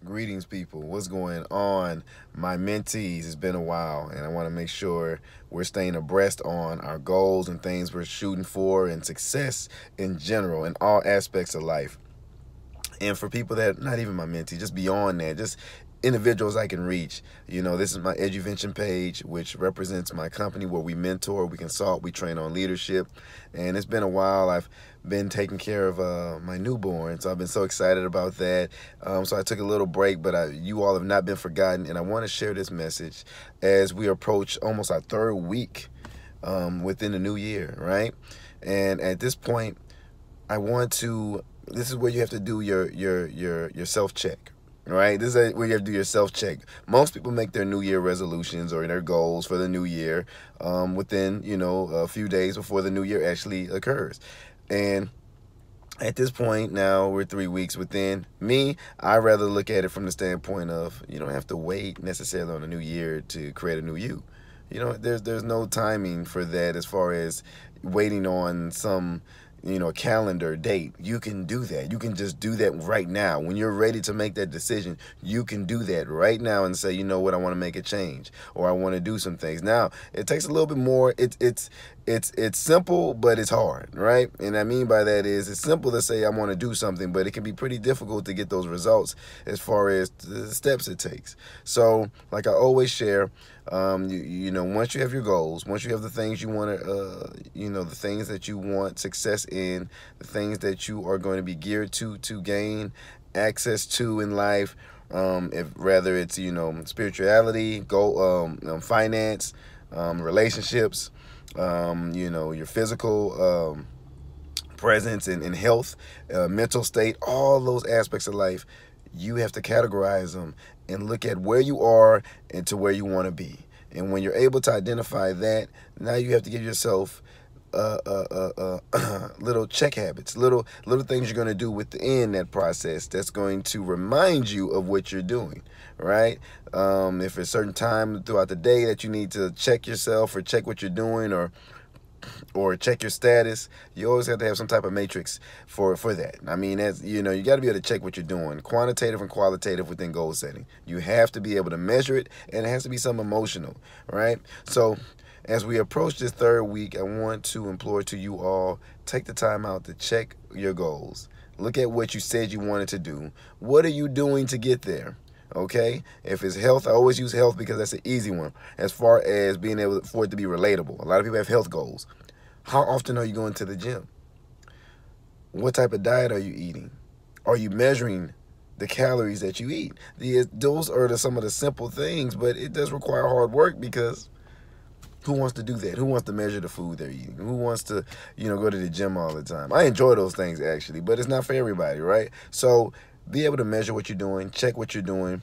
Greetings, people. What's going on? My mentees, it's been a while, and I want to make sure we're staying abreast on our goals and things we're shooting for and success in general in all aspects of life. And for people that not even my mentee, just beyond that, just individuals I can reach. This is my Eduvention page, which represents my company where we mentor, we consult, we train on leadership. And it's been a while. I've been taking care of my newborn, so I've been so excited about that. So I took a little break, but you all have not been forgotten, and I want to share this message as we approach almost our third week within the new year, right? And at this point, I want to. This is where you have to do your self check, right? This is where you have to do your self check. Most people make their New Year resolutions or their goals for the new year within a few days before the new year actually occurs, and at this point now we're 3 weeks within. I rather look at it from the standpoint of you don't have to wait necessarily on a new year to create a new you. There's no timing for that as far as waiting on some calendar date. You can do that. You can just do that right now. When you're ready to make that decision, you can do that right now and say, you know what, I want to make a change or I want to do some things. Now, it takes a little bit more. It's simple, but it's hard, right? And I mean by that is it's simple to say I want to do something, but it can be pretty difficult to get those results as far as the steps it takes. So, like I always share, once you have your goals, once you have the things you want to, the things that you want success in, the things that you are going to be geared to gain access to in life, if rather it's spirituality, finance, relationships, your physical presence and health, mental state, all those aspects of life, you have to categorize them and look at where you are and to where you want to be. And when you're able to identify that, now you have to give yourself little check habits, little things you're going to do within that process that's going to remind you of what you're doing, right? If it's a certain time throughout the day that you need to check yourself or check what you're doing or check your status, you always have to have some type of matrix for that. I mean, that's you got to be able to check what you're doing, quantitative and qualitative within goal setting. You have to be able to measure it, and it has to be something emotional, right? So as we approach this third week, I want to implore to you all, take the time out to check your goals. Look at what you said you wanted to do. What are you doing to get there? Okay, if it's health, I always use health because that's an easy one as far as being able for it to be relatable. A lot of people have health goals. How often are you going to the gym? What type of diet are you eating? Are you measuring the calories that you eat? Those are some of the simple things, but it does require hard work because who wants to do that? Who wants to measure the food they're eating? Who wants to, go to the gym all the time? I enjoy those things actually, but it's not for everybody, right? So be able to measure what you're doing, check what you're doing,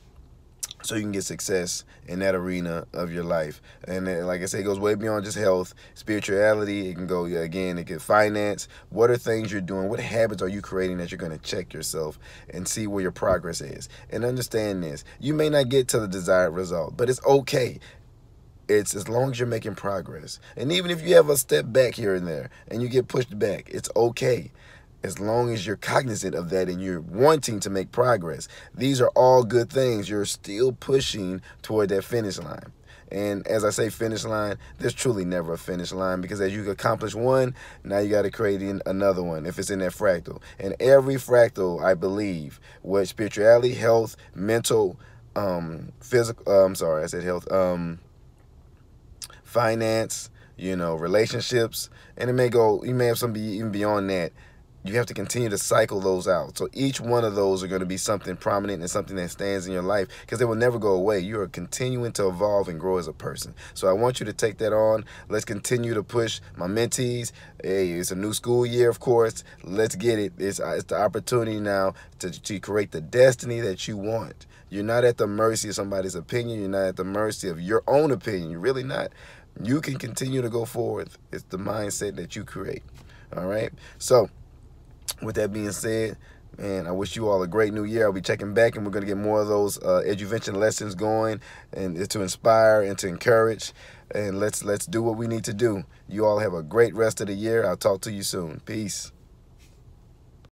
so you can get success in that arena of your life. And then, like I say, it goes way beyond just health, spirituality. It can go, again, it can finance. What are things you're doing? What habits are you creating that you're going to check yourself and see where your progress is? And understand this. You may not get to the desired result, but it's okay. It's as long as you're making progress. And even if you have a step back here and there and you get pushed back, it's okay. As long as you're cognizant of that and you're wanting to make progress. These are all good things. You're still pushing toward that finish line. And as I say finish line, there's truly never a finish line, because as you accomplish one, now you got to create another one if it's in that fractal. And every fractal, I believe, with spirituality, health, mental, physical, I said health, finance, relationships, and you may have some even beyond that. You have to continue to cycle those out. So each one of those are going to be something prominent and something that stands in your life, because they will never go away. You are continuing to evolve and grow as a person. So I want you to take that on. Let's continue to push my mentees. Hey, it's a new school year, of course. Let's get it. It's the opportunity now to create the destiny that you want. You're not at the mercy of somebody's opinion. You're not at the mercy of your own opinion. You're really not. You can continue to go forward. It's the mindset that you create. All right? So with that being said, man, I wish you all a great new year. I'll be checking back, and we're going to get more of those Eduvention lessons going, and to inspire and to encourage. And let's do what we need to do. You all have a great rest of the year. I'll talk to you soon. Peace.